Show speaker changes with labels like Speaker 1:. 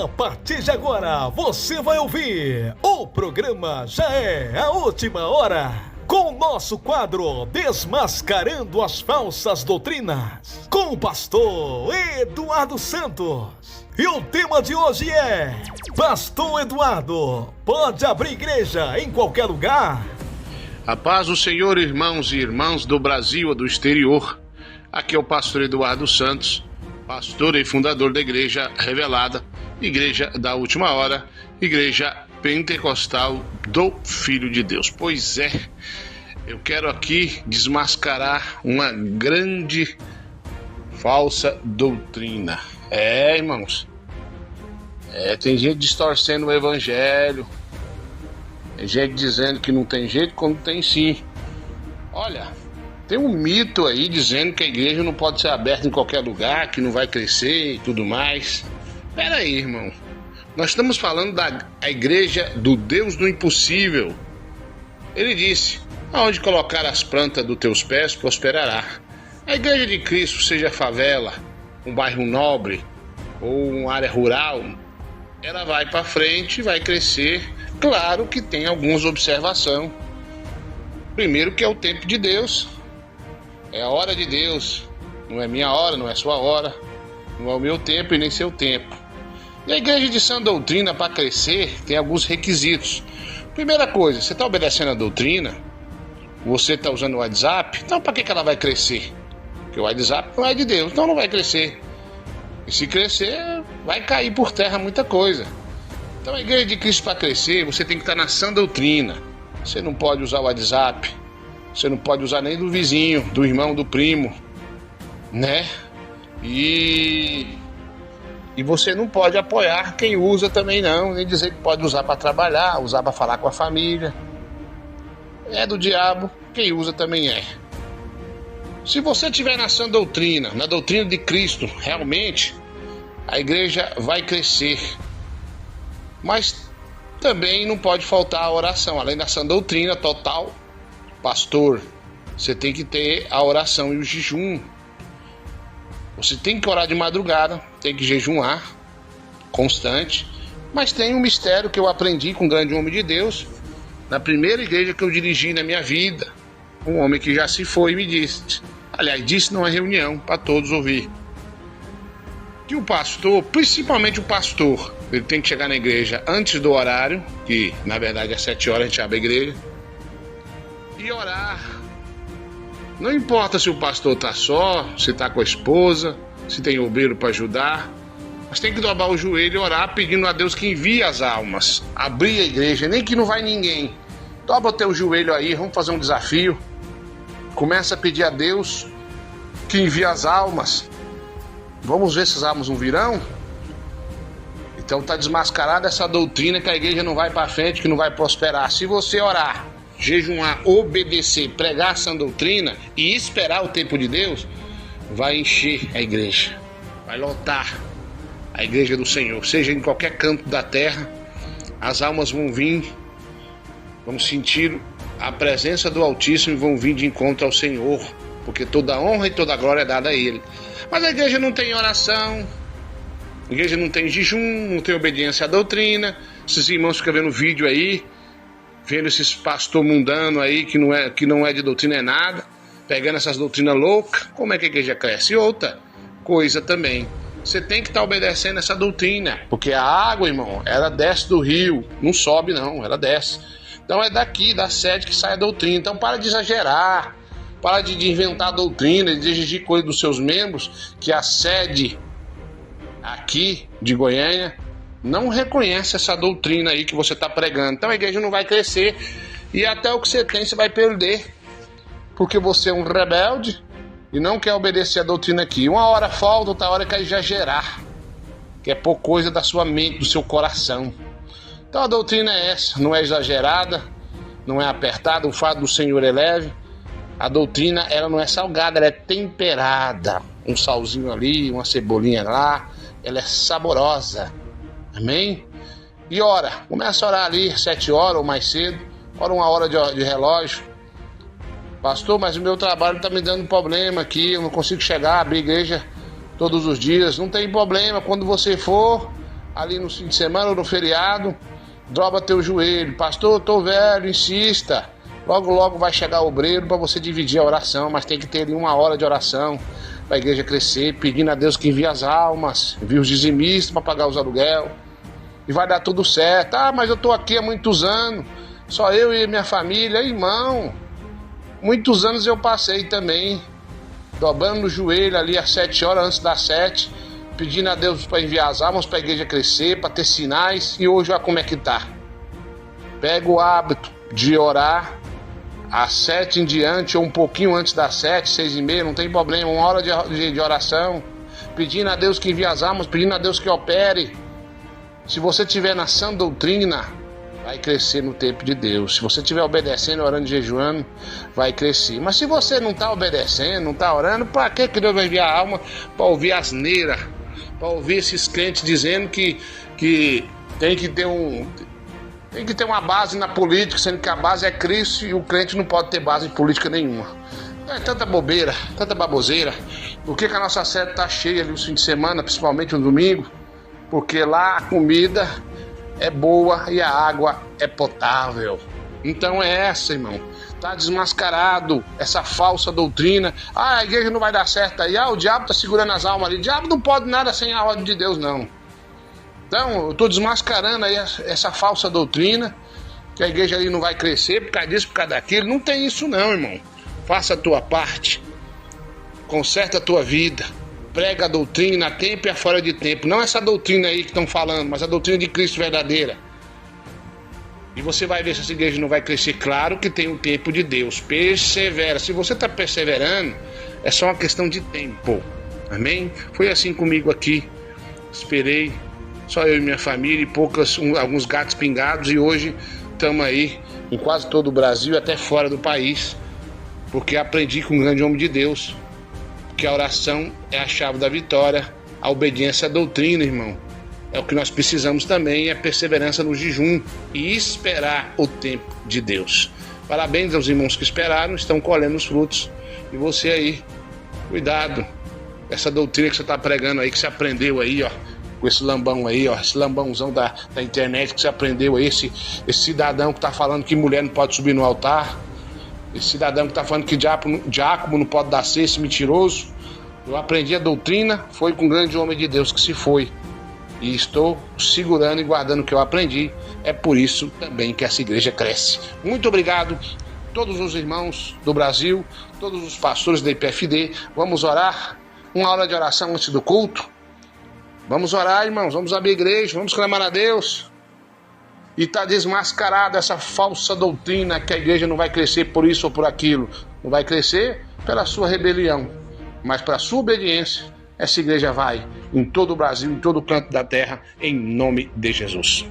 Speaker 1: A partir de agora, você vai ouvir o programa Já é a Última Hora, com o nosso quadro Desmascarando as Falsas Doutrinas, com o pastor Eduardo Santos. E o tema de hoje é: Pastor Eduardo, pode abrir igreja em qualquer lugar?
Speaker 2: A paz do Senhor, irmãos e irmãs do Brasil ou do exterior. Aqui é o pastor Eduardo Santos, pastor e fundador da Igreja Revelada, Igreja da Última Hora, Igreja Pentecostal do Filho de Deus. Pois é, eu quero aqui desmascarar uma grande falsa doutrina. Irmãos, tem gente distorcendo o evangelho, tem gente dizendo que não tem jeito quando tem sim. Olha, tem um mito aí dizendo que a igreja não pode ser aberta em qualquer lugar, que não vai crescer e tudo mais. Pera aí, irmão. Nós estamos falando da igreja do Deus do impossível. Ele disse: aonde colocar as plantas dos teus pés, prosperará. A igreja de Cristo, seja favela, um bairro nobre ou uma área rural, ela vai para frente, vai crescer. Claro que tem algumas observações. Primeiro, que é o tempo de Deus. É a hora de Deus. Não é minha hora, não é sua hora. Não é o meu tempo e nem seu tempo. E a igreja de sã doutrina, para crescer, tem alguns requisitos. Primeira coisa, você está obedecendo a doutrina? Você está usando o WhatsApp? Então para que ela vai crescer? Porque o WhatsApp não é de Deus, então não vai crescer. E se crescer, vai cair por terra muita coisa. Então a igreja de Cristo, para crescer, você tem que estar na sã doutrina. Você não pode usar o WhatsApp. Você não pode usar nem do vizinho, do irmão, do primo, né? E você não pode apoiar quem usa também não, nem dizer que pode usar para trabalhar, usar para falar com a família. É do diabo, quem usa também é. Se você estiver na sã doutrina, na doutrina de Cristo, realmente, a igreja vai crescer. Mas também não pode faltar a oração, além da sã doutrina total. Pastor, você tem que ter a oração e o jejum. Você tem que orar de madrugada, tem que jejuar, constante. Mas tem um mistério que eu aprendi com um grande homem de Deus, na primeira igreja que eu dirigi na minha vida. Um homem que já se foi me disse, aliás, disse numa reunião, para todos ouvir, que o pastor, principalmente o pastor, ele tem que chegar na igreja antes do horário, que na verdade às 7 horas a gente abre a igreja, e orar. Não importa se o pastor está só, se está com a esposa, se tem obreiro para ajudar, mas tem que dobrar o joelho e orar pedindo a Deus que envie as almas. Abrir a igreja, nem que não vai ninguém. Dobra o teu joelho aí, vamos fazer um desafio. Começa a pedir a Deus que envie as almas. Vamos ver se as almas não virão? Então está desmascarada essa doutrina que a igreja não vai para frente, que não vai prosperar. Se você orar, jejuar, obedecer, pregar essa doutrina e esperar o tempo de Deus, vai encher a igreja, vai lotar a igreja do Senhor, seja em qualquer canto da terra. As almas vão vir, vão sentir a presença do Altíssimo e vão vir de encontro ao Senhor, porque toda honra e toda glória é dada a Ele. Mas a igreja não tem oração, a igreja não tem jejum, não tem obediência à doutrina. Esses irmãos ficam vendo vídeo aí, vendo esses pastor mundano aí que não é de doutrina é nada, pegando essas doutrinas loucas. Como é que a igreja cresce? E outra coisa também, você tem que estar obedecendo essa doutrina, porque a água, irmão, ela desce do rio, não sobe não, ela desce. Então é daqui, da sede, que sai a doutrina. Então para de exagerar, para de inventar doutrina, de exigir coisa dos seus membros, que a sede aqui de Goiânia não reconhece essa doutrina aí que você está pregando. Então a igreja não vai crescer e até o que você tem você vai perder, porque você é um rebelde e não quer obedecer a doutrina aqui. Uma hora falta, outra hora quer exagerar, quer pôr coisa da sua mente, do seu coração. Então a doutrina é essa, não é exagerada, não é apertada, o fato do Senhor é leve. A doutrina, ela não é salgada, ela é temperada. Um salzinho ali, uma cebolinha lá, ela é saborosa. Amém? E ora, começa a orar ali 7 horas ou mais cedo, ora 1 hora de relógio. Pastor, mas o meu trabalho está me dando problema aqui, eu não consigo chegar, abrir igreja todos os dias. Não tem problema, quando você for, ali no fim de semana ou no feriado, dobra teu joelho. Pastor, eu tô velho, insista. Logo, logo vai chegar o obreiro para você dividir a oração, mas tem que ter ali 1 hora de oração para a igreja crescer, pedindo a Deus que envie as almas, envie os dizimistas para pagar os aluguel, e vai dar tudo certo. Ah, mas eu tô aqui há muitos anos, só eu e minha família. Irmão, muitos anos eu passei também, dobrando o joelho ali às 7 horas antes das 7, pedindo a Deus para enviar as almas para a igreja crescer, para ter sinais, e hoje olha como é que tá. Pega o hábito de orar às 7 em diante, ou um pouquinho antes das 7, 6h30, não tem problema, 1 hora de oração, pedindo a Deus que envie as almas, pedindo a Deus que opere. Se você estiver na sã doutrina, vai crescer no tempo de Deus. Se você estiver obedecendo, orando e jejuando, vai crescer. Mas se você não está obedecendo, não está orando, para que Deus vai enviar a alma? Para ouvir asneira, para ouvir esses crentes dizendo que tem que ter uma base na política, sendo que a base é Cristo e o crente não pode ter base em política nenhuma. É tanta bobeira, tanta baboseira. Por que a nossa sede está cheia ali no fim de semana, principalmente no domingo? Porque lá a comida é boa e a água é potável. Então é essa, irmão. Tá desmascarado essa falsa doutrina. Ah, a igreja não vai dar certo aí. Ah, o diabo tá segurando as almas ali. O diabo não pode nada sem a ordem de Deus, não. Então, eu tô desmascarando aí essa falsa doutrina, que a igreja ali não vai crescer por causa disso, por causa daquilo. Não tem isso não, irmão. Faça a tua parte. Conserta a tua vida. Prega a doutrina a tempo e a fora de tempo. Não essa doutrina aí que estão falando, mas a doutrina de Cristo verdadeira. E você vai ver se essa igreja não vai crescer. Claro que tem o tempo de Deus. Persevera. Se você está perseverando, é só uma questão de tempo. Amém? Foi assim comigo aqui. Esperei. Só eu e minha família e alguns gatos pingados. E hoje estamos aí em quase todo o Brasil, até fora do país. Porque aprendi com um grande homem de Deus que a oração é a chave da vitória, a obediência à doutrina, irmão. É o que nós precisamos também, é perseverança no jejum e esperar o tempo de Deus. Parabéns aos irmãos que esperaram, estão colhendo os frutos. E você aí, cuidado, essa doutrina que você está pregando aí, que você aprendeu aí, ó, com esse lambão aí, ó, esse lambãozão da internet que você aprendeu aí, esse cidadão que está falando que mulher não pode subir no altar, esse cidadão que está falando que diácono não pode dar ceia, esse mentiroso. Eu aprendi a doutrina, foi com um grande homem de Deus que se foi. E estou segurando e guardando o que eu aprendi. É por isso também que essa igreja cresce. Muito obrigado a todos os irmãos do Brasil, todos os pastores da IPFD. Vamos orar, 1 hora de oração antes do culto. Vamos orar, irmãos, vamos abrir a igreja, vamos clamar a Deus. E está desmascarada essa falsa doutrina que a igreja não vai crescer por isso ou por aquilo. Não vai crescer pela sua rebelião, mas pela sua obediência, essa igreja vai em todo o Brasil, em todo o canto da terra, em nome de Jesus.